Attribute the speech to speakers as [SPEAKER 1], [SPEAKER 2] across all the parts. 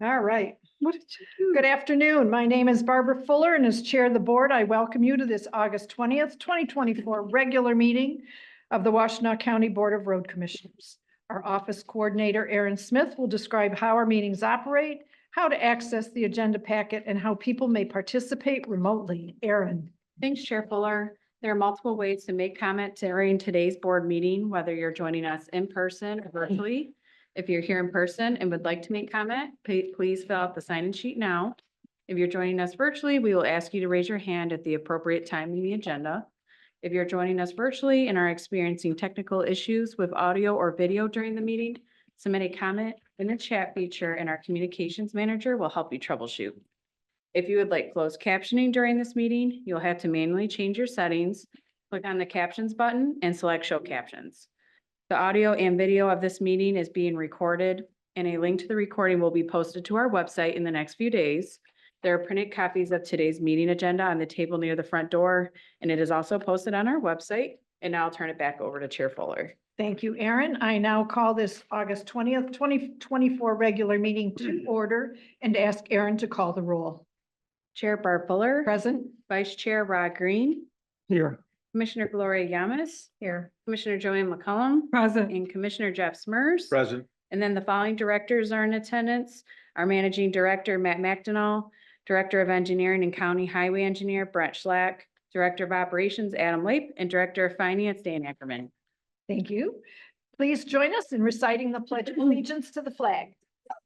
[SPEAKER 1] All right.
[SPEAKER 2] What did you do?
[SPEAKER 1] Good afternoon. My name is Barbara Fuller, and as Chair of the Board, I welcome you to this August 20th, 2024 regular meeting of the Washtenaw County Board of Road Commissioners. Our office coordinator, Aaron Smith, will describe how our meetings operate, how to access the agenda packet, and how people may participate remotely. Aaron.
[SPEAKER 3] Thanks, Chair Fuller. There are multiple ways to make comment during today's board meeting, whether you're joining us in person or virtually. If you're here in person and would like to make comment, please fill out the sign-in sheet now. If you're joining us virtually, we will ask you to raise your hand at the appropriate time in the agenda. If you're joining us virtually and are experiencing technical issues with audio or video during the meeting, submit a comment in the chat feature and our communications manager will help you troubleshoot. If you would like closed captioning during this meeting, you'll have to manually change your settings, click on the captions button and select show captions. The audio and video of this meeting is being recorded and a link to the recording will be posted to our website in the next few days. There are printed copies of today's meeting agenda on the table near the front door, and it is also posted on our website. And now I'll turn it back over to Chair Fuller.
[SPEAKER 1] Thank you, Aaron. I now call this August 20th, 2024 regular meeting to order and ask Aaron to call the roll.
[SPEAKER 3] Chair Barb Fuller.
[SPEAKER 1] Present.
[SPEAKER 3] Vice Chair Rod Green.
[SPEAKER 2] Here.
[SPEAKER 3] Commissioner Gloria Yamas.
[SPEAKER 1] Here.
[SPEAKER 3] Commissioner Joanne McCollum.
[SPEAKER 2] Present.
[SPEAKER 3] And Commissioner Jeff Smurs.
[SPEAKER 4] Present.
[SPEAKER 3] And then the following directors are in attendance. Our Managing Director, Matt McDonald, Director of Engineering and County Highway Engineer, Brett Schlack, Director of Operations, Adam Leip, and Director of Finance, Dan Ackerman.
[SPEAKER 1] Thank you. Please join us in reciting the Pledge of Allegiance to the flag.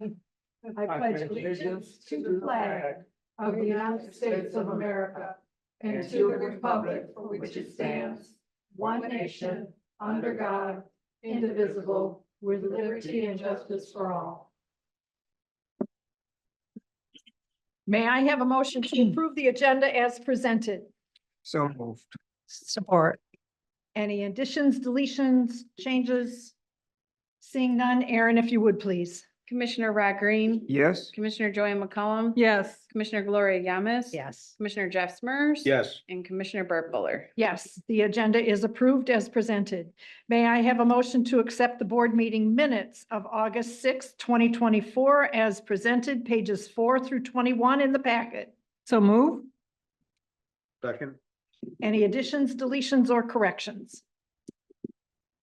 [SPEAKER 1] I pledge allegiance to the flag of the United States of America and to the republic for which it stands, one nation, under God, indivisible, with liberty and justice for all. May I have a motion to approve the agenda as presented?
[SPEAKER 2] So moved.
[SPEAKER 1] Support. Any additions, deletions, changes? Seeing none, Aaron, if you would, please.
[SPEAKER 3] Commissioner Rod Green.
[SPEAKER 2] Yes.
[SPEAKER 3] Commissioner Joanne McCollum.
[SPEAKER 2] Yes.
[SPEAKER 3] Commissioner Gloria Yamas.
[SPEAKER 1] Yes.
[SPEAKER 3] Commissioner Jeff Smurs.
[SPEAKER 4] Yes.
[SPEAKER 3] And Commissioner Barb Fuller.
[SPEAKER 1] Yes, the agenda is approved as presented. May I have a motion to accept the board meeting minutes of August 6th, 2024 as presented, pages 4 through 21 in the packet?
[SPEAKER 2] So move.
[SPEAKER 4] Second.
[SPEAKER 1] Any additions, deletions, or corrections?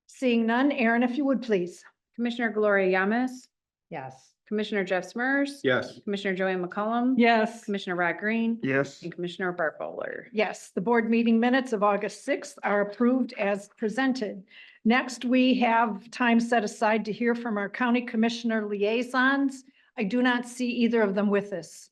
[SPEAKER 1] Seeing none, Aaron, if you would, please.
[SPEAKER 3] Commissioner Gloria Yamas.
[SPEAKER 1] Yes.
[SPEAKER 3] Commissioner Jeff Smurs.
[SPEAKER 4] Yes.
[SPEAKER 3] Commissioner Joanne McCollum.
[SPEAKER 2] Yes.
[SPEAKER 3] Commissioner Rod Green.
[SPEAKER 2] Yes.
[SPEAKER 3] And Commissioner Barb Fuller.
[SPEAKER 1] Yes, the board meeting minutes of August 6th are approved as presented. Next, we have time set aside to hear from our county commissioner liaisons. I do not see either of them with us.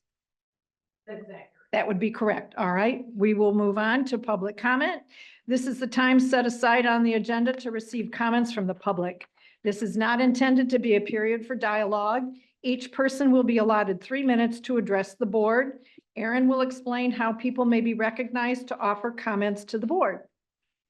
[SPEAKER 1] That would be correct. All right, we will move on to public comment. This is the time set aside on the agenda to receive comments from the public. This is not intended to be a period for dialogue. Each person will be allotted 3 minutes to address the board. Aaron will explain how people may be recognized to offer comments to the board.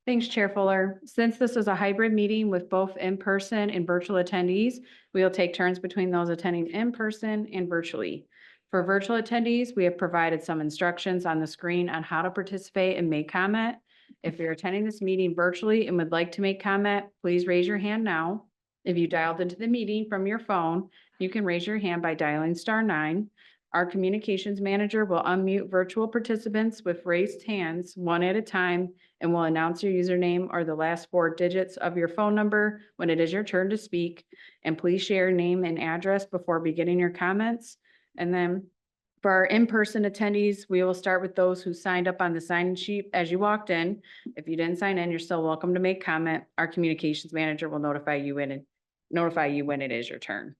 [SPEAKER 3] Thanks, Chair Fuller. Since this is a hybrid meeting with both in-person and virtual attendees, we will take turns between those attending in person and virtually. For virtual attendees, we have provided some instructions on the screen on how to participate and make comment. If you're attending this meeting virtually and would like to make comment, please raise your hand now. If you dialed into the meeting from your phone, you can raise your hand by dialing *9. Our communications manager will unmute virtual participants with raised hands one at a time and will announce your username or the last 4 digits of your phone number when it is your turn to speak. And please share your name and address before beginning your comments. And then for our in-person attendees, we will start with those who signed up on the sign-in sheet as you walked in. If you didn't sign in, you're still welcome to make comment. Our communications manager will notify you when it is your turn.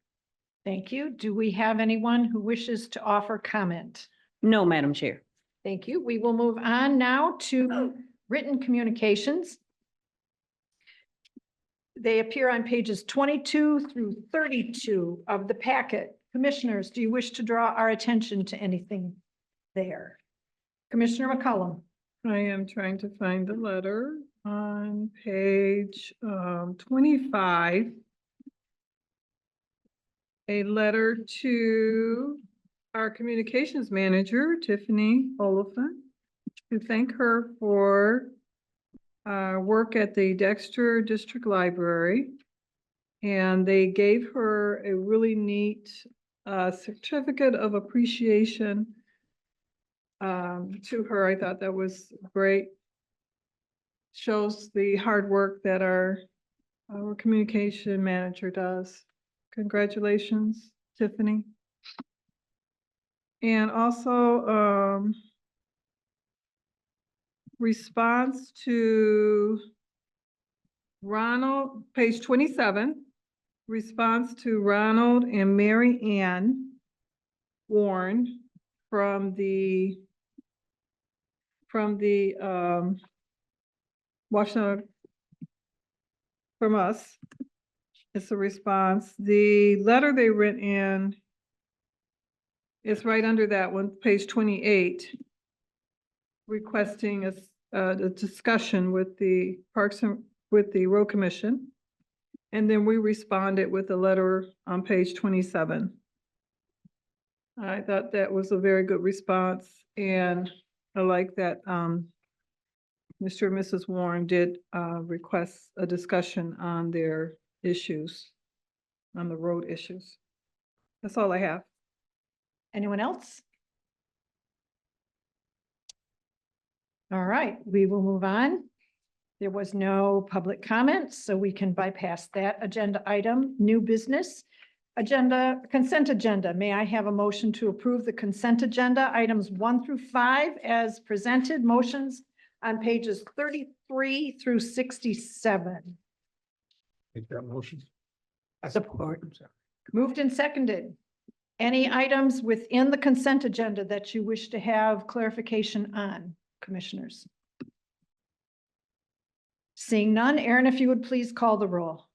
[SPEAKER 1] Thank you. Do we have anyone who wishes to offer comment?
[SPEAKER 3] No, Madam Chair.
[SPEAKER 1] Thank you. We will move on now to written communications. They appear on pages 22 through 32 of the packet. Commissioners, do you wish to draw our attention to anything there? Commissioner McCollum.
[SPEAKER 2] I am trying to find the letter on page 25. A letter to our communications manager, Tiffany Oliphant, to thank her for work at the Dexter District Library. And they gave her a really neat certificate of appreciation to her. I thought that was great. Shows the hard work that our communication manager does. Congratulations, Tiffany. And also, response to Ronald, page 27, response to Ronald and Mary Ann Warren from the Washtenaw, from us. It's a response. The letter they written in is right under that one, page 28, requesting a discussion with the Parks and with the Road Commission. And then we responded with a letter on page 27. I thought that was a very good response, and I like that Mr. and Mrs. Warren did request a discussion on their issues, on the road issues. That's all I have.
[SPEAKER 1] Anyone else? All right, we will move on. There was no public comments, so we can bypass that agenda item. New business. Agenda, consent agenda. May I have a motion to approve the consent agenda, items 1 through 5 as presented, motions on pages 33 through 67.
[SPEAKER 4] Make that motion.
[SPEAKER 1] Support. Moved and seconded. Any items within the consent agenda that you wish to have clarification on, commissioners? Seeing none, Aaron, if you would please call the roll.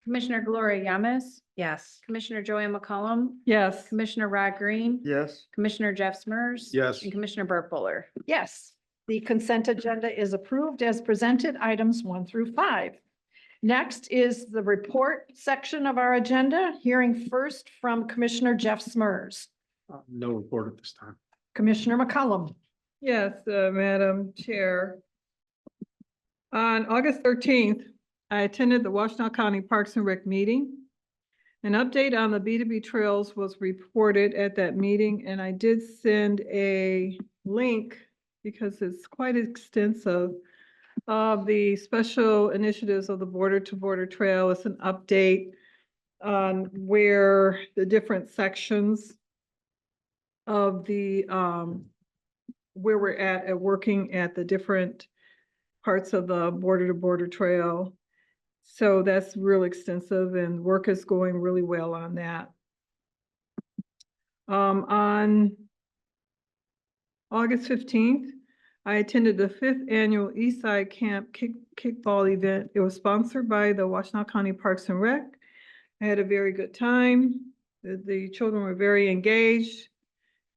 [SPEAKER 3] Commissioner Gloria Yamas. Yes. Commissioner Joanne McCollum.
[SPEAKER 2] Yes.
[SPEAKER 3] Commissioner Rod Green.
[SPEAKER 4] Yes.
[SPEAKER 3] Commissioner Jeff Smurs.
[SPEAKER 4] Yes.
[SPEAKER 3] And Commissioner Burt Buller.
[SPEAKER 1] Yes, the consent agenda is approved as presented, items 1 through 5. Next is the report section of our agenda, hearing first from Commissioner Jeff Smurs.
[SPEAKER 4] No report at this time.
[SPEAKER 1] Commissioner McCollum.
[SPEAKER 2] Yes, Madam Chair. On August 13th, I attended the Washtenaw County Parks and Rec meeting. An update on the B2B trails was reported at that meeting, and I did send a link because it's quite extensive of the special initiatives of the Border to Border Trail. It's an update on where the different sections of the where we're at working at the different parts of the Border to Border Trail. So that's real extensive, and work is going really well on that. On August 15th, I attended the 5th annual Eastside Camp Kickball event. It was sponsored by the Washtenaw County Parks and Rec. I had a very good time. The children were very engaged.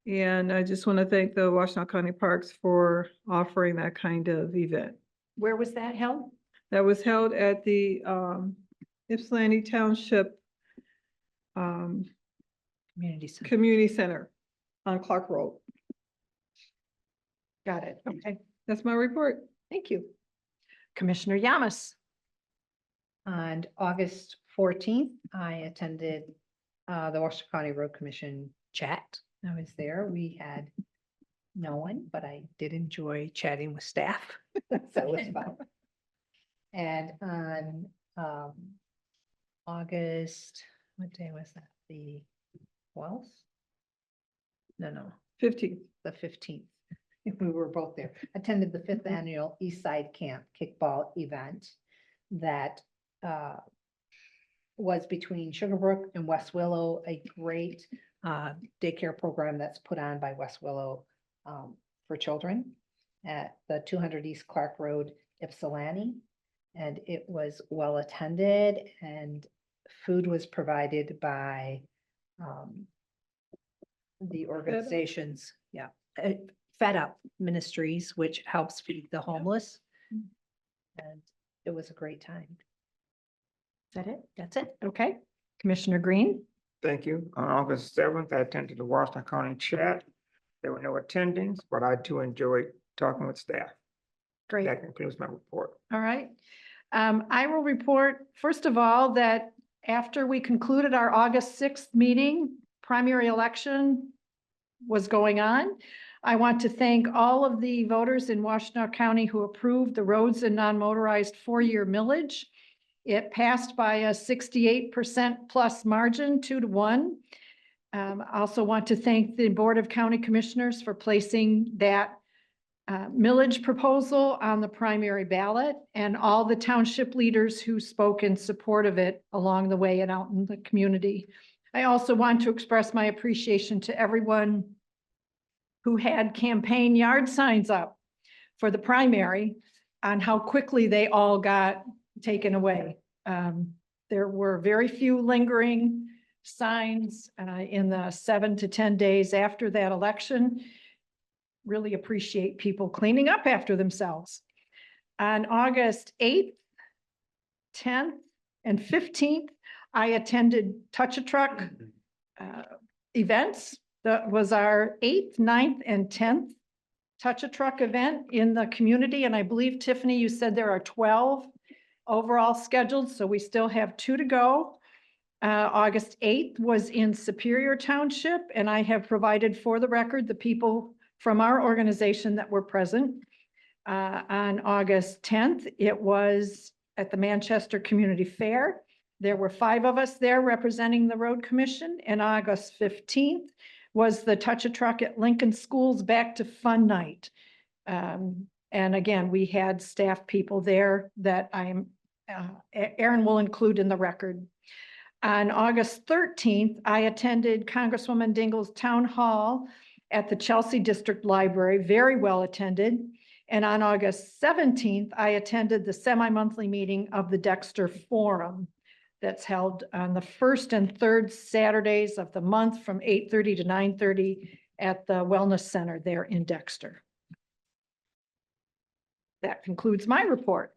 [SPEAKER 2] And I just want to thank the Washtenaw County Parks for offering that kind of event.
[SPEAKER 1] Where was that held?
[SPEAKER 2] That was held at the Ypsilanti Township Community Center on Clark Road.
[SPEAKER 1] Got it. Okay,
[SPEAKER 2] That's my report.
[SPEAKER 1] thank you. Commissioner Yamas.
[SPEAKER 5] On August 14th, I attended the Washtenaw County Road Commission chat. I was there. We had no one, but I did enjoy chatting with staff. So it was fun. And on August, what day was that? The 12th? No,
[SPEAKER 2] 15th.
[SPEAKER 5] the 15th. We were both there. Attended the 5th annual Eastside Camp Kickball event that was between Sugarbrook and West Willow, a great daycare program that's put on by West Willow for children at the 200 East Clark Road, Ypsilanti. And it was well attended, and food was provided by the organizations, Fed Up Ministries, which helps feed the homeless. And it was a great time.
[SPEAKER 1] Is that it?
[SPEAKER 5] That's it.
[SPEAKER 1] Okay. Commissioner Green.
[SPEAKER 6] Thank you. On August 7th, I attended the Washtenaw County chat. There were no attendings, but I too enjoyed talking with staff.
[SPEAKER 1] Great.
[SPEAKER 6] That concludes my report.
[SPEAKER 1] All right. I will report, first of all, that after we concluded our August 6th meeting, primary election was going on. I want to thank all of the voters in Washtenaw County who approved the roads and non-motorized four-year millage. It passed by a 68% plus margin, 2-1. I also want to thank the Board of County Commissioners for placing that millage proposal on the primary ballot, and all the township leaders who spoke in support of it along the way and out in the community. I also want to express my appreciation to everyone who had campaign yard signs up for the primary on how quickly they all got taken away. There were very few lingering signs in the 7 to 10 days after that election. Really appreciate people cleaning up after themselves. On August 8th, 10th, and 15th, I attended Touch a Truck events. That was our 8th, 9th, and 10th Touch a Truck event in the community. And I believe, Tiffany, you said there are 12 overall scheduled, so we still have 2 to go. August 8th was in Superior Township, and I have provided for the record the people from our organization that were present. On August 10th, it was at the Manchester Community Fair. There were 5 of us there representing the Road Commission. And August 15th was the Touch a Truck at Lincoln Schools Back to Fun Night. And again, we had staff people there that Aaron will include in the record. On August 13th, I attended Congresswoman Dingell's Town Hall at the Chelsea District Library, very well attended. And on August 17th, I attended the semi-monthly meeting of the Dexter Forum that's held on the first and third Saturdays of the month from 8:30 to 9:30 at the Wellness Center there in Dexter. That concludes my report.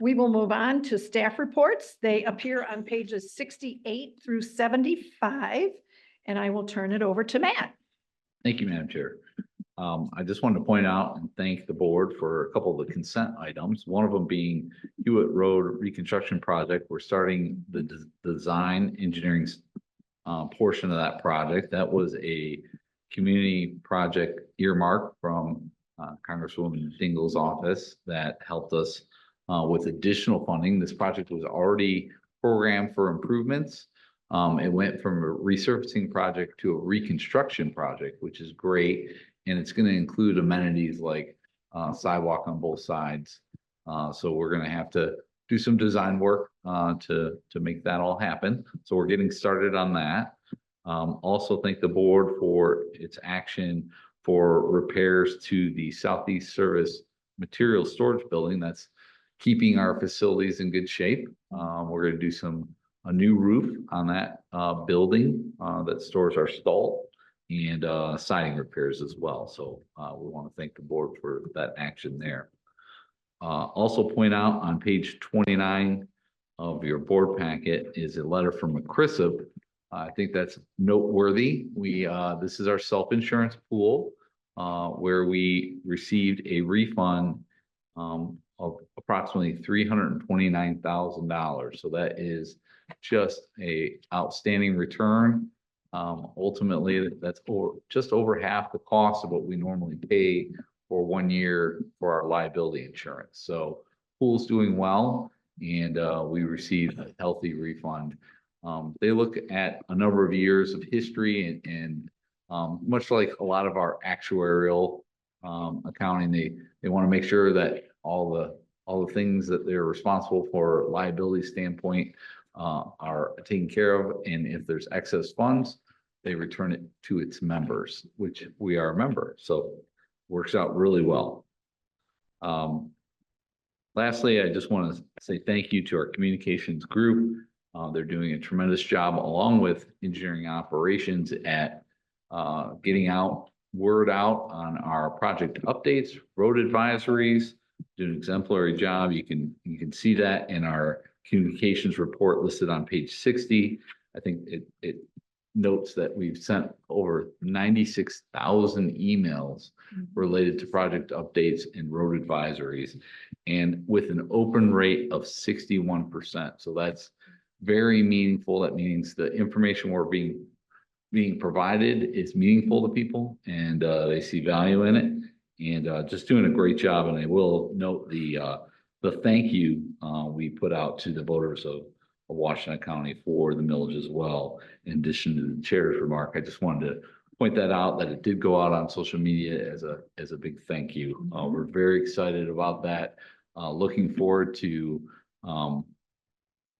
[SPEAKER 1] We will move on to staff reports. They appear on pages 68 through 75, and I will turn it over to Matt.
[SPEAKER 7] Thank you, Madam Chair. I just wanted to point out and thank the board for a couple of the consent items. One of them being Hewitt Road Reconstruction Project. We're starting the design engineering portion of that project. That was a community project earmark from Congresswoman Dingell's office that helped us with additional funding. This project was already programmed for improvements. It went from a resurfacing project to a reconstruction project, which is great. And it's going to include amenities like sidewalk on both sides. So we're going to have to do some design work to make that all happen. So we're getting started on that. Also thank the board for its action for repairs to the Southeast Service Material Storage Building. That's keeping our facilities in good shape. We're going to do a new roof on that building that stores our salt and siding repairs as well. So we want to thank the board for that action there. Also point out on page 29 of your board packet is a letter from McChrysip. I think that's noteworthy. This is our self-insurance pool where we received a refund of approximately $329,000. So that is just a outstanding return. Ultimately, that's just over half the cost of what we normally pay for 1 year for our liability insurance. So pool's doing well, and we received a healthy refund. They look at a number of years of history and much like a lot of our actuarial accounting, they want to make sure that all the things that they're responsible for liability standpoint are taken care of, and if there's excess funds, they return it to its members, which we are a member. So works out really well. Lastly, I just want to say thank you to our communications group. They're doing a tremendous job along with engineering operations at getting word out on our project updates, road advisories, do an exemplary job. You can see that in our communications report listed on page 60. I think it notes that we've sent over 96,000 emails related to project updates and road advisories, and with an open rate of 61%. So that's very meaningful. That means the information we're being being provided is meaningful to people and they see value in it. And just doing a great job. And I will note the thank you we put out to the voters of Washtenaw County for the millage as well. In addition to the chair's remark, I just wanted to point that out, that it did go out on social media as a big thank you. We're very excited about that. Looking forward to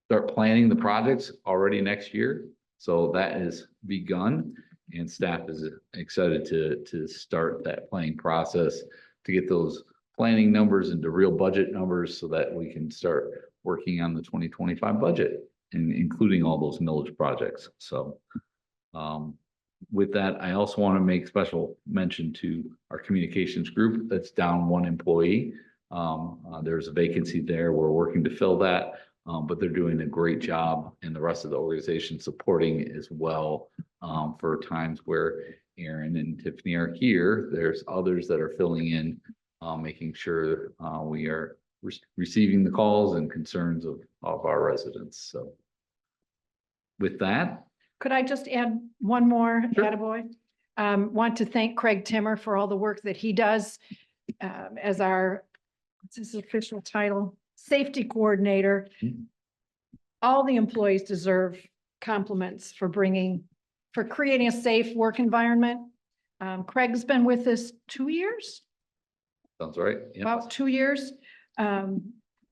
[SPEAKER 7] start planning the projects already next year. So that is begun, and staff is excited to start that planning process to get those planning numbers into real budget numbers so that we can start working on the 2025 budget and including all those millage projects. So with that, I also want to make special mention to our communications group that's down one employee. There's a vacancy there. We're working to fill that, but they're doing a great job, and the rest of the organization supporting as well. For times where Aaron and Tiffany are here, there's others that are filling in, making sure we are receiving the calls and concerns of our residents. So with that.
[SPEAKER 1] Could I just add one more,
[SPEAKER 7] Sure.
[SPEAKER 1] attaboy? Want to thank Craig Timmer for all the work that he does as our, what's his official title? Safety coordinator.
[SPEAKER 7] Mhm.
[SPEAKER 1] All the employees deserve compliments for creating a safe work environment. Craig's been with us 2 years,
[SPEAKER 7] Sounds right. Yeah.
[SPEAKER 1] about 2 years.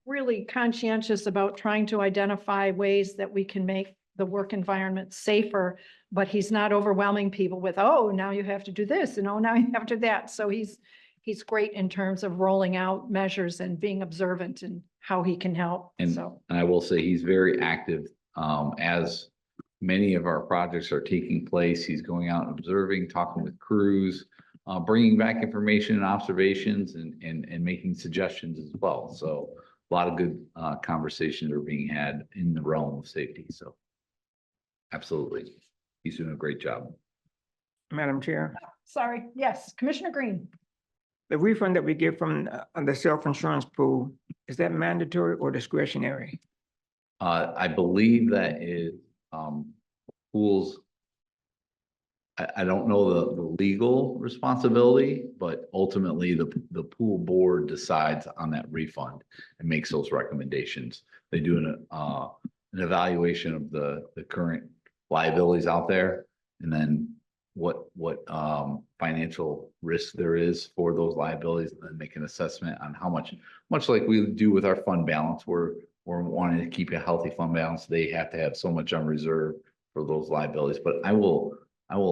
[SPEAKER 1] Really conscientious about trying to identify ways that we can make the work environment safer, but he's not overwhelming people with, oh, now you have to do this, and oh, now you have to do that. So he's great in terms of rolling out measures and being observant in how he can help.
[SPEAKER 7] And
[SPEAKER 1] So,
[SPEAKER 7] I will say he's very active, as many of our projects are taking place. He's going out and observing, talking with crews, bringing back information and observations and making suggestions as well. So a lot of good conversations are being had in the realm of safety. So absolutely, he's doing a great job.
[SPEAKER 6] Madam Chair,
[SPEAKER 1] sorry, yes, Commissioner Green.
[SPEAKER 6] the refund that we get from the self-insurance pool, is that mandatory or discretionary?
[SPEAKER 7] I believe that is pools. I don't know the legal responsibility, but ultimately the pool board decides on that refund and makes those recommendations. They do an evaluation of the current liabilities out there, and then what financial risk there is for those liabilities, and then make an assessment on how much like we do with our fund balance. We're wanting to keep a healthy fund balance. They have to have so much on reserve for those liabilities, but I will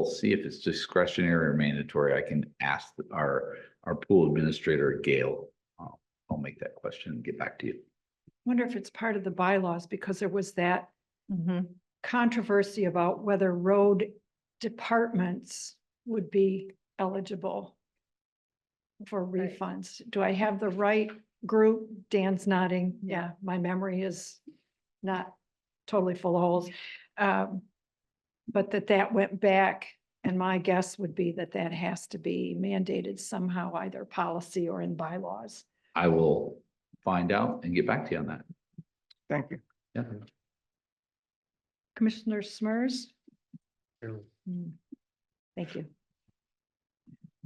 [SPEAKER 7] see if it's discretionary or mandatory. I can ask our pool administrator, Gail. I'll make that question and get back to you.
[SPEAKER 1] Wonder if it's part of the bylaws, because there was that controversy about whether road departments would be eligible for
[SPEAKER 5] Right.
[SPEAKER 1] refunds. Do I have the right group? Dan's nodding. Yeah, my memory is not totally full of holes. But that went back, and my guess would be that has to be mandated somehow, either policy or in bylaws.
[SPEAKER 7] I will find out and get back to you on that.
[SPEAKER 6] Thank you.
[SPEAKER 7] Yeah.
[SPEAKER 1] Commissioner Smers? Thank you.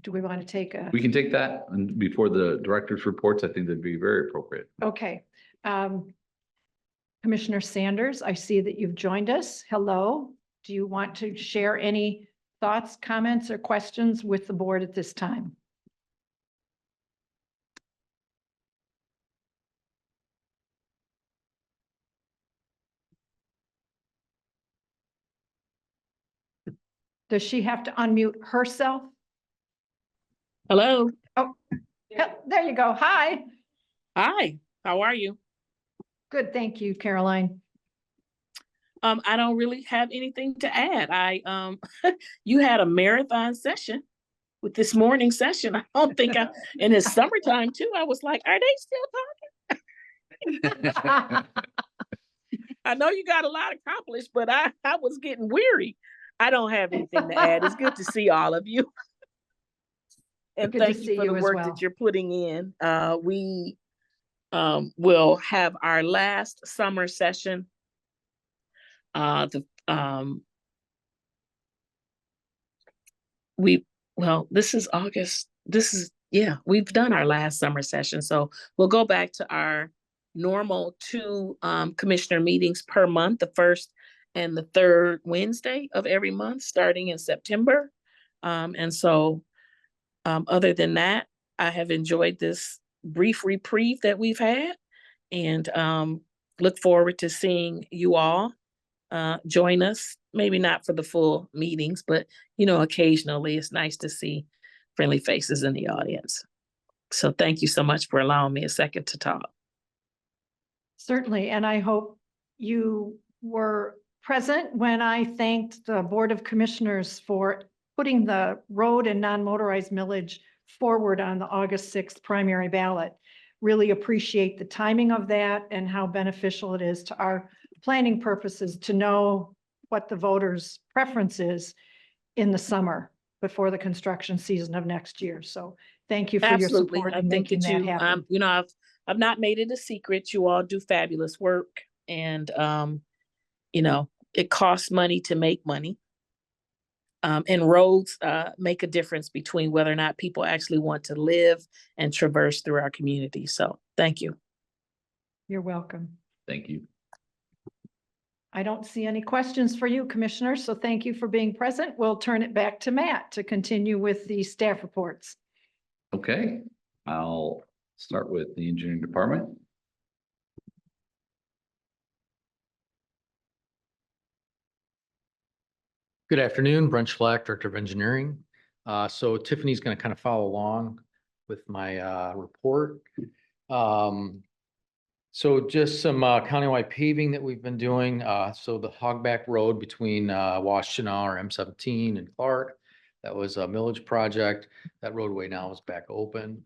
[SPEAKER 1] Do we want to take a?
[SPEAKER 7] We can take that and before the director's reports. I think that'd be very appropriate.
[SPEAKER 1] Okay. Commissioner Sanders, I see that you've joined us. Hello. Do you want to share any thoughts, comments, or questions with the board at this time? Does she have to unmute herself?
[SPEAKER 8] Hello.
[SPEAKER 1] There you go. Hi.
[SPEAKER 8] Hi. How are you?
[SPEAKER 1] Good, thank you, Caroline.
[SPEAKER 8] I don't really have anything to add. You had a marathon session with this morning session. I don't think and it's summertime too. I was like, are they still talking? I know you got a lot accomplished, but I was getting weary. I don't have anything to add. It's good to see all of you. And
[SPEAKER 1] Good to
[SPEAKER 8] thank
[SPEAKER 1] see
[SPEAKER 8] you for
[SPEAKER 1] you
[SPEAKER 8] the
[SPEAKER 1] as
[SPEAKER 8] work
[SPEAKER 1] well.
[SPEAKER 8] that you're putting in. We will have our last summer session. well, this is August. Yeah, we've done our last summer session. So we'll go back to our normal two commissioner meetings per month, the first and the third Wednesday of every month, starting in September. And so other than that, I have enjoyed this brief reprieve that we've had, and look forward to seeing you all join us. Maybe not for the full meetings, but occasionally it's nice to see friendly faces in the audience. So thank you so much for allowing me a second to talk.
[SPEAKER 1] Certainly, and I hope you were present when I thanked the Board of Commissioners for putting the road and non-motorized millage forward on the August 6th primary ballot. Really appreciate the timing of that and how beneficial it is to our planning purposes to know what the voters' preference is in the summer before the construction season of next year. So thank you for your
[SPEAKER 8] Absolutely.
[SPEAKER 1] support
[SPEAKER 8] I
[SPEAKER 1] in
[SPEAKER 8] think
[SPEAKER 1] making
[SPEAKER 8] that
[SPEAKER 1] that happen.
[SPEAKER 8] I've not made it a secret. You all do fabulous work, and it costs money to make money. And roads make a difference between whether or not people actually want to live and traverse through our community. So thank you.
[SPEAKER 1] You're welcome.
[SPEAKER 7] Thank you.
[SPEAKER 1] I don't see any questions for you, Commissioner, so thank you for being present. We'll turn it back to Matt to continue with the staff reports.
[SPEAKER 7] Okay, I'll start with the engineering department.
[SPEAKER 9] Good afternoon, Brent Schlack, Director of Engineering. So Tiffany's going to kind of follow along with my report. So just some countywide paving that we've been doing. So the Hogback Road between Washtenaw or M17 and Clark, that was a millage project. That roadway now is back open.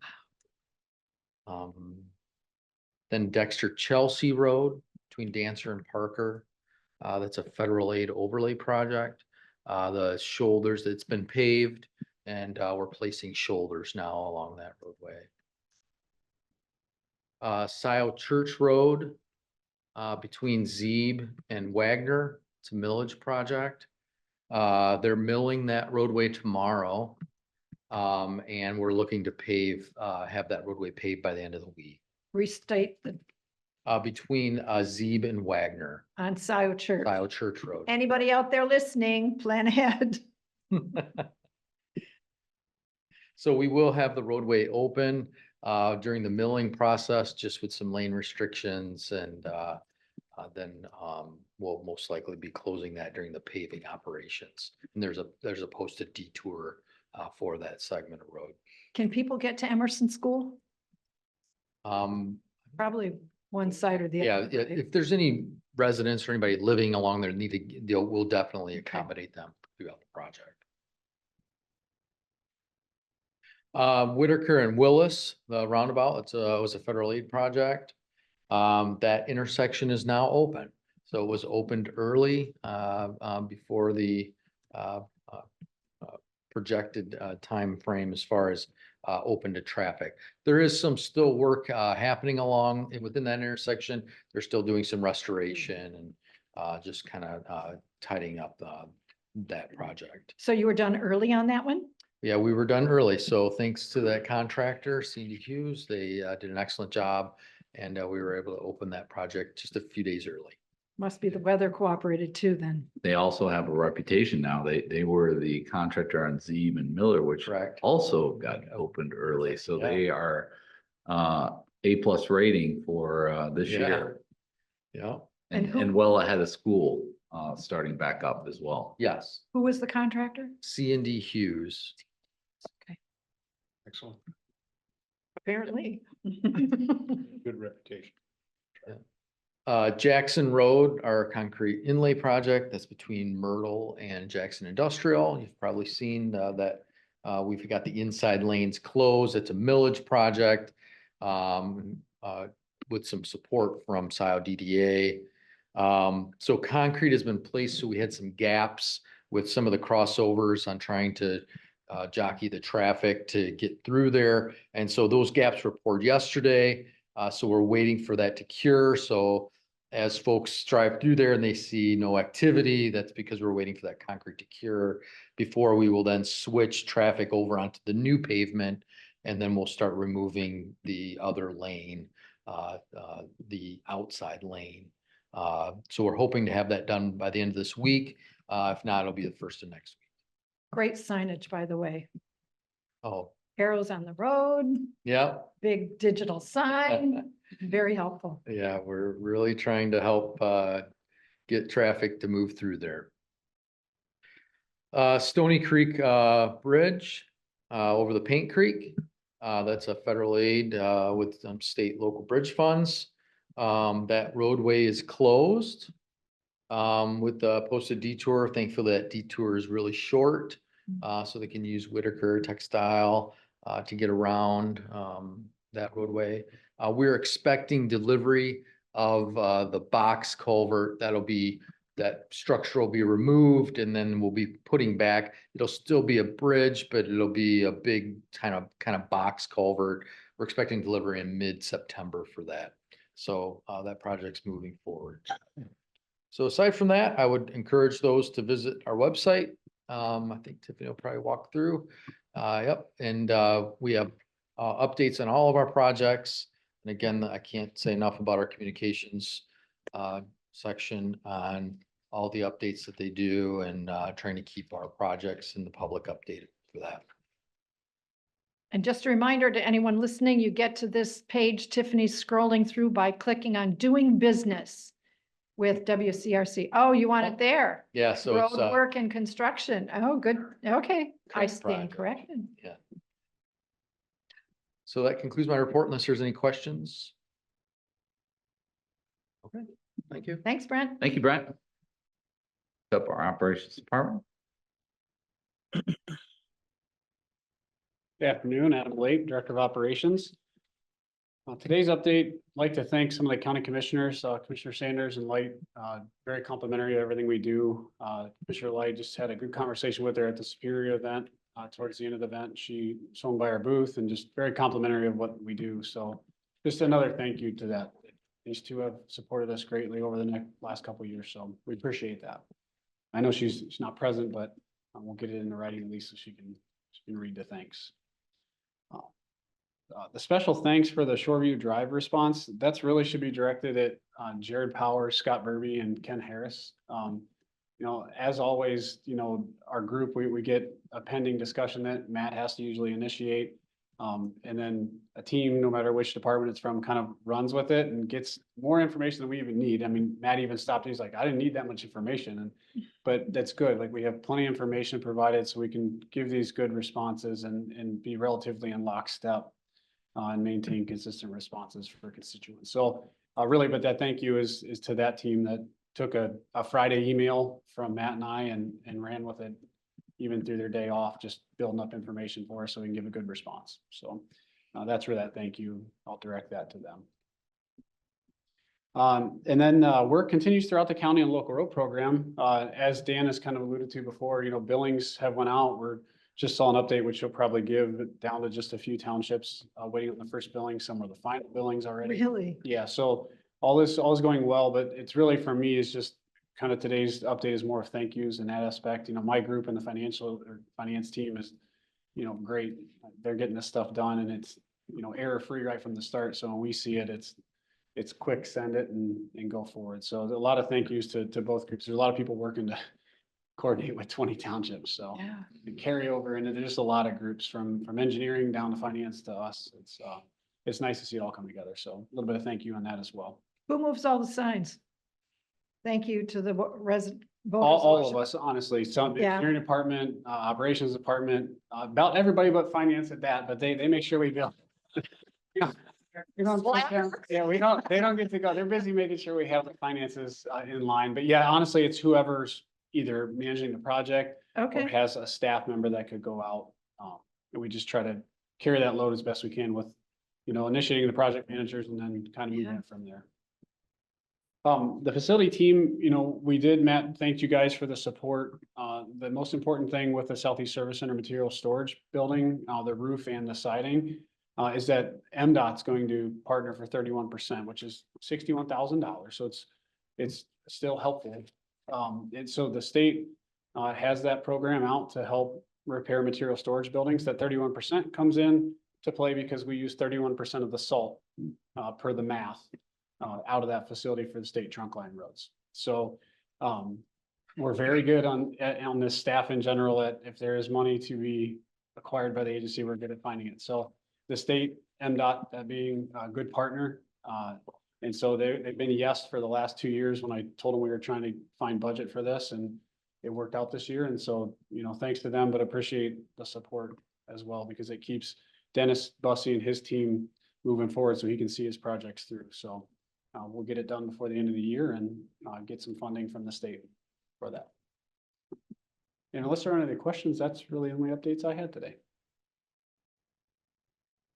[SPEAKER 9] Then Dexter Chelsea Road between Dancer and Parker. That's a federal aid overlay project. The shoulders, it's been paved, and we're placing shoulders now along that roadway. Scioto Church Road between Zeeb and Wagner. It's a millage project. They're milling that roadway tomorrow. And we're looking to have that roadway paved by the end of the week.
[SPEAKER 1] Restate the
[SPEAKER 9] Between Zeeb and Wagner,
[SPEAKER 1] on Scioto Church.
[SPEAKER 9] Scioto Church Road.
[SPEAKER 1] Anybody out there listening, plan ahead.
[SPEAKER 9] So we will have the roadway open during the milling process, just with some lane restrictions, and then we'll most likely be closing that during the paving operations. And there's a posted detour for that segment of road.
[SPEAKER 1] Can people get to Emerson School? Probably one side or the
[SPEAKER 9] Yeah,
[SPEAKER 1] other.
[SPEAKER 9] yeah,
[SPEAKER 1] right?
[SPEAKER 9] if there's any residents or anybody living along there we'll definitely accommodate them throughout the project. Whitaker and Willis, the roundabout, it was a federal aid project. That intersection is now open. So it was opened early before the projected time frame as far as open to traffic. There is some still work happening along within that intersection. They're still doing some restoration and just kind of tidying up that project.
[SPEAKER 1] So you were done early on that one?
[SPEAKER 9] Yeah, we were done early. So thanks to that contractor, C&D Hughes, they did an excellent job, and we were able to open that project just a few days early.
[SPEAKER 1] Must be the weather cooperated too then.
[SPEAKER 7] They also have a reputation now. They were the contractor on Zeeb and Miller, which
[SPEAKER 9] Correct.
[SPEAKER 7] also got opened early. So
[SPEAKER 9] Yeah.
[SPEAKER 7] they are A+ rating for this
[SPEAKER 9] Yeah.
[SPEAKER 7] year,
[SPEAKER 9] Yeah,
[SPEAKER 1] And who-
[SPEAKER 7] and well ahead of school, starting back up as well.
[SPEAKER 9] yes.
[SPEAKER 1] Who was the contractor?
[SPEAKER 9] C&D Hughes.
[SPEAKER 4] Excellent.
[SPEAKER 1] Apparently.
[SPEAKER 4] Good reputation.
[SPEAKER 9] Jackson Road, our concrete inlay project, that's between Myrtle and Jackson Industrial. You've probably seen that we've got the inside lanes closed. It's a millage project with some support from Scioto DDA. So concrete has been placed, so we had some gaps with some of the crossovers on trying to jockey the traffic to get through there. And so those gaps were poured yesterday. So we're waiting for that to cure. So as folks drive through there and they see no activity, that's because we're waiting for that concrete to cure before we will then switch traffic over onto the new pavement. And then we'll start removing the other lane, the outside lane. So we're hoping to have that done by the end of this week. If not, it'll be the first of next week.
[SPEAKER 1] Great signage, by the way.
[SPEAKER 9] Oh,
[SPEAKER 1] Arrows on the road,
[SPEAKER 9] yeah.
[SPEAKER 1] big digital sign, very helpful.
[SPEAKER 9] Yeah, we're really trying to help get traffic to move through there. Stony Creek Bridge over the Paint Creek. That's a federal aid with some state local bridge funds. That roadway is closed with the posted detour. Thankfully, that detour is really short, so they can use Whitaker Textile to get around that roadway. We're expecting delivery of the box culvert. That structure will be removed, and then we'll be putting back. It'll still be a bridge, but it'll be a big kind of box culvert. We're expecting delivery in mid-September for that. So that project's moving forward. So aside from that, I would encourage those to visit our website. I think Tiffany will probably walk through. Yep, and we have updates on all of our projects. And again, I can't say enough about our communications section on all the updates that they do, and trying to keep our projects and the public updated for that.
[SPEAKER 1] And just a reminder to anyone listening, you get to this page Tiffany's scrolling through by clicking on doing business with WCRC. Oh, you want it there?
[SPEAKER 9] Yeah, so
[SPEAKER 1] Road
[SPEAKER 9] it's
[SPEAKER 1] work and construction. Oh, good. Okay, I
[SPEAKER 9] Correct
[SPEAKER 1] stand
[SPEAKER 9] project.
[SPEAKER 1] corrected.
[SPEAKER 9] so that concludes my report unless there's any questions. Okay, thank you.
[SPEAKER 1] Thanks, Brent.
[SPEAKER 7] Thank you, Brent. Up our operations department.
[SPEAKER 10] Good afternoon, Adam Blake, Director of Operations. Today's update, I'd like to thank some of the county commissioners, Commissioner Sanders and Light, very complimentary of everything we do. Commissioner Light just had a good conversation with her at the Superior event, towards the end of the event. She swung by our booth and just very complimentary of what we do. So just another thank you to that. These two have supported us greatly over the last couple of years, so we appreciate that. I know she's not present, but we'll get it into writing at least so she can read the thanks. The special thanks for the Shoreview Drive response, that's really should be directed at Jared Powers, Scott Burby, and Ken Harris. As always, our group, we get a pending discussion that Matt has to usually initiate. And then a team, no matter which department it's from, kind of runs with it and gets more information than we even need. I mean, Matt even stopped, he's like, I didn't need that much information. But that's good. Like, we have plenty of information provided so we can give these good responses and be relatively in lockstep and maintain consistent responses for constituents. So really, but that thank you is to that team that took a Friday email from Matt and I and ran with it even through their day off, just building up information for us so we can give a good response. So that's where that thank you, I'll direct that to them. And then work continues throughout the county and local road program. As Dan has kind of alluded to before, billings have went out. We're just saw an update, which you'll probably give down to just a few townships waiting on the first billing. Some are the final billings already.
[SPEAKER 1] Really?
[SPEAKER 10] Yeah. So all is going well, but it's really, for me, is just kind of today's update is more of thank yous in that aspect. My group and the finance team is, great. They're getting this stuff done, and it's, error free right from the start. So when we see it, it's quick, send it and go forward. So a lot of thank yous to both groups. There's a lot of people working to coordinate with 20 townships. So
[SPEAKER 1] Yeah.
[SPEAKER 10] the carryover, and there's just a lot of groups from engineering down to finance to us. It's nice to see it all come together. So a little bit of thank you on that as well.
[SPEAKER 1] Who moves all the signs? Thank you to the resident.
[SPEAKER 10] All of us, honestly, some
[SPEAKER 1] Yeah.
[SPEAKER 10] engineering department, operations department, about everybody but finance at that, but they make sure we build. We don't, yeah, they don't get to go. They're busy making sure we have the finances in line. But yeah, honestly, it's whoever's either managing the project or
[SPEAKER 1] Okay,
[SPEAKER 10] has a staff member that could go out. And we just try to carry that load as best we can with, initiating the project managers and then kind of moving it from there. The facility team, Matt thanked you guys for the support. The most important thing with the Southeast Service Center material storage building, the roof and the siding, is that MDOT's going to partner for 31%, which is $61,000. So it's it's still helpful. And so the state has that program out to help repair material storage buildings. That 31% comes in to play because we use 31% of the salt per the math out of that facility for the state trunk line roads. So we're very good on this staff in general, that if there is money to be acquired by the agency, we're good at finding it. So the state, MDOT, being a good partner. And so they've been a yes for the last 2 years when I told them we were trying to find budget for this, and it worked out this year. And so, thanks to them, but appreciate the support as well, because it keeps Dennis Bussey and his team moving forward so he can see his projects through. So we'll get it done before the end of the year and get some funding from the state for that. And unless there are any questions, that's really the only updates I had today.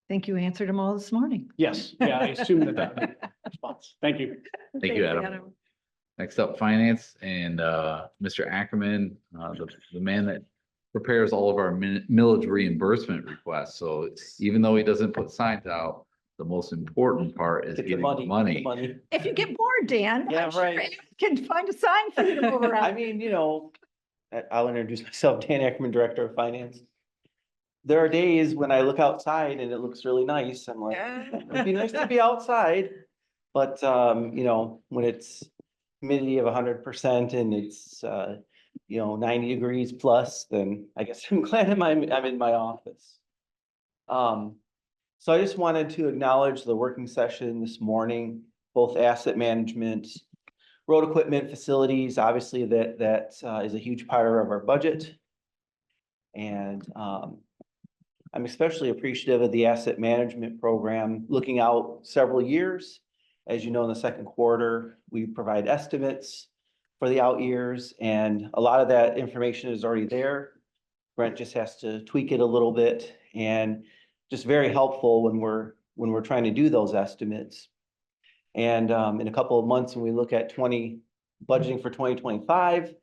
[SPEAKER 1] Think you answered them all this morning.
[SPEAKER 10] Yes, yeah, I assume that response. Thank you.
[SPEAKER 7] Thank you, Adam. Next up, finance, and Mr. Ackerman, the man that prepares all of our millage reimbursement requests. So even though he doesn't put signs out, the most important part is
[SPEAKER 11] Get the
[SPEAKER 7] getting the money.
[SPEAKER 11] money.
[SPEAKER 1] If you get bored, Dan.
[SPEAKER 11] Yeah,
[SPEAKER 1] I'm sure
[SPEAKER 11] right.
[SPEAKER 1] you Can find a sign for you to move
[SPEAKER 11] I
[SPEAKER 1] around.
[SPEAKER 11] mean, I'll introduce myself, Dan Ackerman, Director of Finance. There are days when I look outside and it looks really nice. I'm like, it'd be nice to be outside. But, when it's humidity of 100% and it's, 90 degrees plus, then I guess I'm glad I'm in my office. So I just wanted to acknowledge the working session this morning, both asset management, road equipment, facilities. Obviously that is a huge part of our budget. And I'm especially appreciative of the asset management program, looking out several years. As you know, in the second quarter, we provide estimates for the out years, and a lot of that information is already there. Brent just has to tweak it a little bit, and just very helpful when we're trying to do those estimates. And in a couple of months, when we look at budgeting for 2025,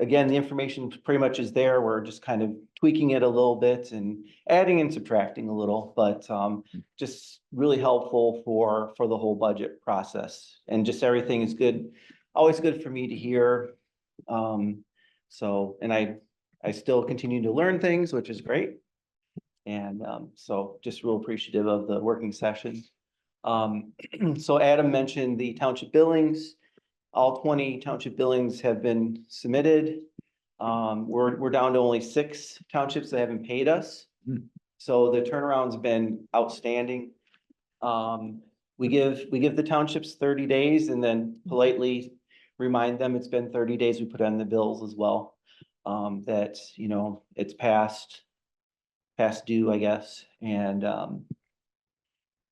[SPEAKER 11] again, the information pretty much is there. We're just kind of tweaking it a little bit and adding and subtracting a little, but just really helpful for the whole budget process. And just everything is good, always good for me to hear. And I still continue to learn things, which is great. And so just real appreciative of the working session. So Adam mentioned the township billings. All 20 township billings have been submitted. We're down to only 6 townships that haven't paid us. So the turnaround's been outstanding. We give the townships 30 days and then politely remind them it's been 30 days. We put on the bills as well. That, it's past due, I guess. And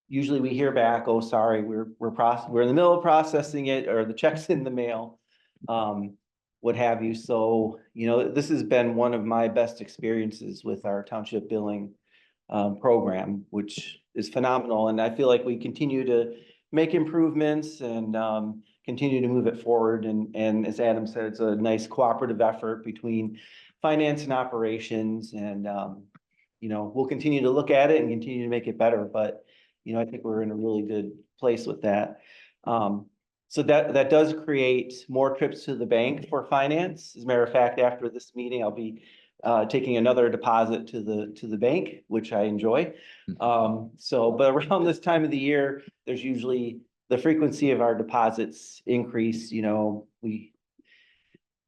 [SPEAKER 11] usually we hear back, oh, sorry, we're in the middle of processing it, or the check's in the mail, what have you. So, this has been one of my best experiences with our township billing program, which is phenomenal. And I feel like we continue to make improvements and continue to move it forward. And as Adam said, it's a nice cooperative effort between finance and operations. And we'll continue to look at it and continue to make it better. But I think we're in a really good place with that. So that does create more trips to the bank for finance. As a matter of fact, after this meeting, I'll be taking another deposit to the bank, which I enjoy. But around this time of the year, there's usually the frequency of our deposits increase. We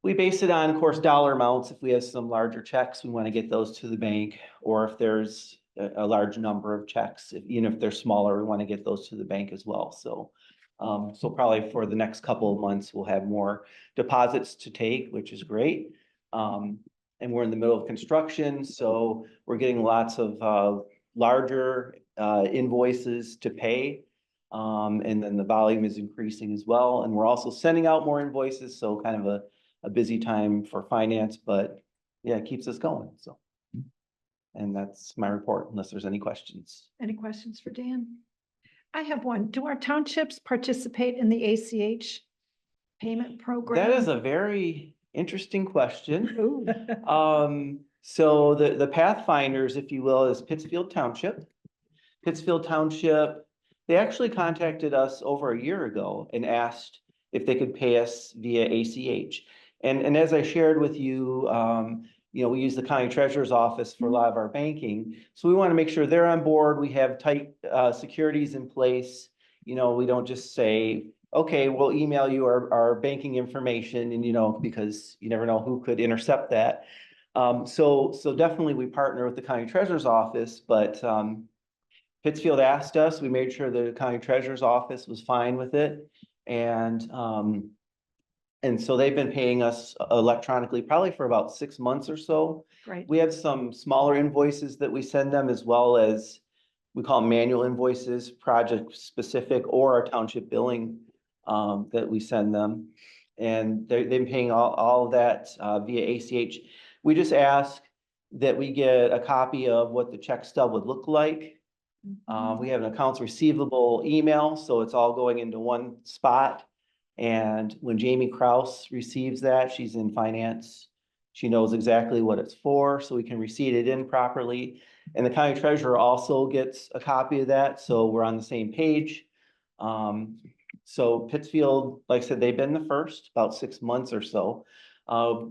[SPEAKER 11] base it on, of course, dollar amounts. If we have some larger checks, we want to get those to the bank, or if there's a large number of checks, even if they're smaller, we want to get those to the bank as well. So probably for the next couple of months, we'll have more deposits to take, which is great. And we're in the middle of construction, so we're getting lots of larger invoices to pay. And then the volume is increasing as well. And we're also sending out more invoices, so kind of a busy time for finance, but yeah, it keeps us going. So, and that's my report, unless there's any questions.
[SPEAKER 1] Any questions for Dan? I have one. Do our townships participate in the ACH payment program?
[SPEAKER 11] That is a very interesting question.
[SPEAKER 1] Ooh.
[SPEAKER 11] So the Pathfinders, if you will, is Pittsfield Township. Pittsfield Township, they actually contacted us over a year ago and asked if they could pay us via ACH. And as I shared with you, we use the county treasurer's office for a lot of our banking. So we want to make sure they're on board. We have tight securities in place. We don't just say, okay, we'll email you our banking information and, because you never know who could intercept that. So definitely we partner with the county treasurer's office, but Pittsfield asked us, we made sure the county treasurer's office was fine with it. And so they've been paying us electronically probably for about 6 months or so.
[SPEAKER 1] Great.
[SPEAKER 11] We have some smaller invoices that we send them, as well as we call them manual invoices, project specific, or our township billing that we send them. And they've been paying all of that via ACH. We just ask that we get a copy of what the check stub would look like. We have an accounts receivable email, so it's all going into one spot. And when Jamie Kraus receives that, she's in finance. She knows exactly what it's for, so we can receipt it in properly. And the county treasurer also gets a copy of that, so we're on the same page. So Pittsfield, like I said, they've been the first, about 6 months or so.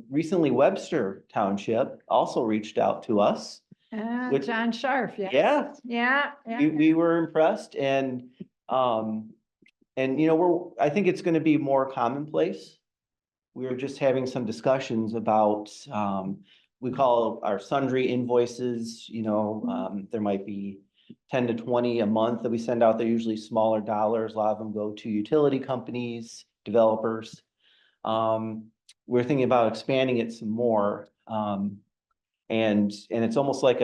[SPEAKER 11] Recently, Webster Township also reached out to us. Which-
[SPEAKER 1] John Scharf, yes.
[SPEAKER 11] Yeah.
[SPEAKER 1] Yeah.
[SPEAKER 11] We were impressed, and I think it's gonna be more commonplace. We were just having some discussions about, we call our sundry invoices, there might be 10 to 20 a month that we send out. They're usually smaller dollars. A lot of them go to utility companies, developers. We're thinking about expanding it some more. And it's almost like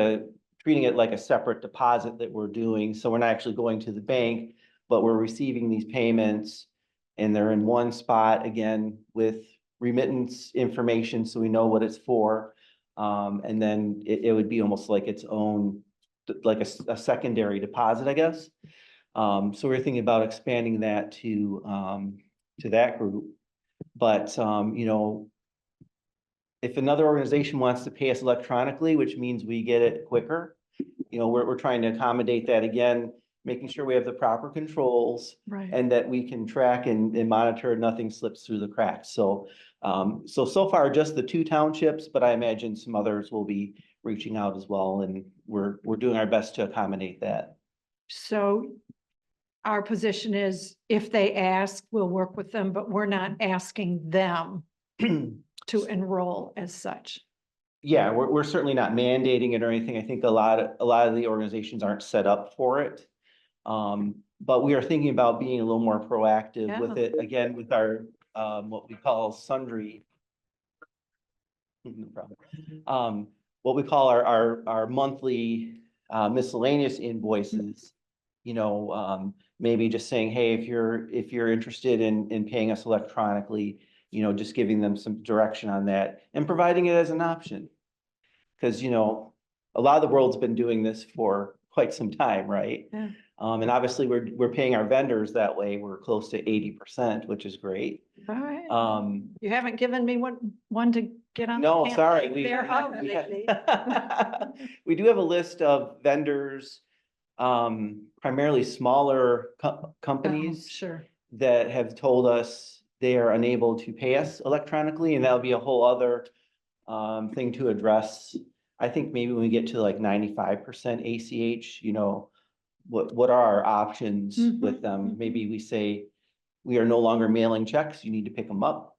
[SPEAKER 11] treating it like a separate deposit that we're doing. So we're not actually going to the bank, but we're receiving these payments and they're in one spot, again, with remittance information, so we know what it's for. And then it would be almost like its own, like a secondary deposit, I guess. So we're thinking about expanding that to that group. But, if another organization wants to pay us electronically, which means we get it quicker, we're trying to accommodate that, again, making sure we have the proper controls.
[SPEAKER 1] Right.
[SPEAKER 11] And that we can track and monitor nothing slips through the cracks. So far just the 2 townships, but I imagine some others will be reaching out as well, and we're doing our best to accommodate that.
[SPEAKER 1] So our position is if they ask, we'll work with them, but we're not asking them to enroll as such.
[SPEAKER 11] Yeah, we're certainly not mandating it or anything. I think a lot of the organizations aren't set up for it. But we are thinking about being a little more proactive with it, again, with our, what we call sundry. No problem. What we call our monthly, miscellaneous invoices, maybe just saying, hey, if you're interested in paying us electronically, just giving them some direction on that and providing it as an option. Because, a lot of the world's been doing this for quite some time, right?
[SPEAKER 1] Yeah.
[SPEAKER 11] And obviously we're paying our vendors that way. We're close to 80%, which is great.
[SPEAKER 1] All right. You haven't given me one to get on.
[SPEAKER 11] No,
[SPEAKER 1] the
[SPEAKER 11] sorry. We do have a list of vendors, primarily smaller companies
[SPEAKER 1] Sure.
[SPEAKER 11] that have told us they are unable to pay us electronically, and that'll be a whole other thing to address. I think maybe when we get to like 95% ACH, what are our options with them? Maybe we say, we are no longer mailing checks, you need to pick them up.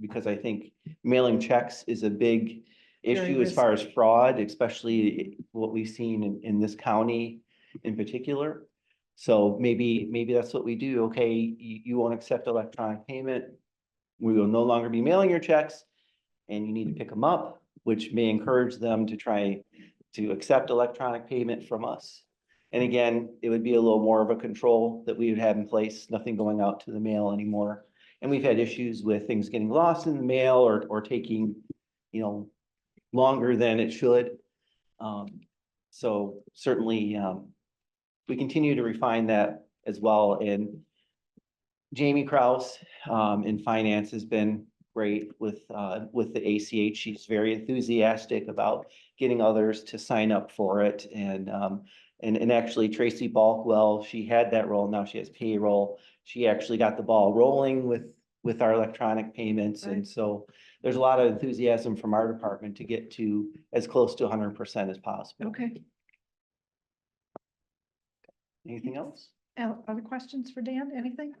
[SPEAKER 11] Because I think mailing checks is a big issue as far as fraud, especially what we've seen in this county in particular. So maybe that's what we do. Okay, you won't accept electronic payment. We will no longer be mailing your checks and you need to pick them up, which may encourage them to try to accept electronic payment from us. And again, it would be a little more of a control that we would have in place, nothing going out to the mail anymore. And we've had issues with things getting lost in the mail or taking, longer than it should. So certainly, we continue to refine that as well. And Jamie Kraus in finance has been great with the ACH. She's very enthusiastic about getting others to sign up for it. And actually Tracy Balkwell, she had that role. Now she has payroll. She actually got the ball rolling with with our electronic payments. And
[SPEAKER 1] Right.
[SPEAKER 11] so there's a lot of enthusiasm from our department to get to as close to 100% as possible.
[SPEAKER 1] Okay.
[SPEAKER 11] Anything else?
[SPEAKER 1] Other questions for Dan? Anything?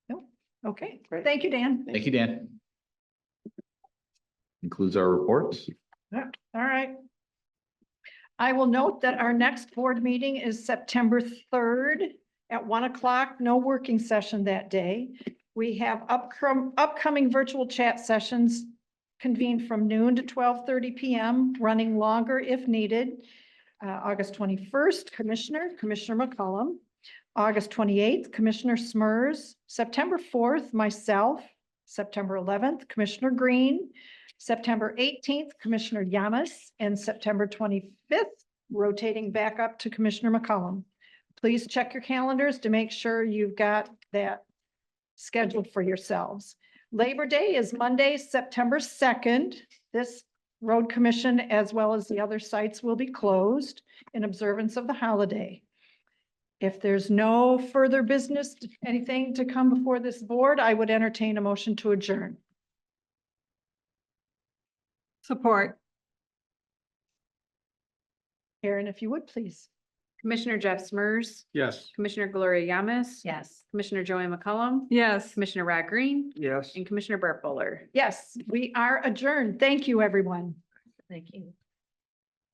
[SPEAKER 1] No? Okay.
[SPEAKER 11] Great.
[SPEAKER 1] Thank you, Dan.
[SPEAKER 7] Thank you, Dan. Concludes our reports.
[SPEAKER 1] Yeah, all right. I will note that our next board meeting is September 3rd at 1 o'clock. No working session that day. We have upcoming virtual chat sessions convened from noon to 12:30 PM, running longer if needed. August 21st, Commissioner McCollum. August 28th, Commissioner Smers. September 4th, myself. September 11th, Commissioner Green. September 18th, Commissioner Yamas, and September 25th, rotating back up to Commissioner McCollum. Please check your calendars to make sure you've got that scheduled for yourselves. Labor Day is Monday, September 2nd. This road commission, as well as the other sites, will be closed in observance of the holiday. If there's no further business, anything to come before this board, I would entertain a motion to adjourn.
[SPEAKER 2] Support.
[SPEAKER 1] Aaron, if you would, please.
[SPEAKER 3] Commissioner Jeff Smers,
[SPEAKER 10] Yes.
[SPEAKER 3] Commissioner Gloria Yamas.
[SPEAKER 5] Yes.
[SPEAKER 3] Commissioner Joanne McCollum.
[SPEAKER 2] Yes.
[SPEAKER 3] Commissioner Rod Green
[SPEAKER 6] Yes.
[SPEAKER 3] and Commissioner Burt Bowler.
[SPEAKER 1] Yes, we are adjourned. Thank you, everyone.
[SPEAKER 5] Thank you.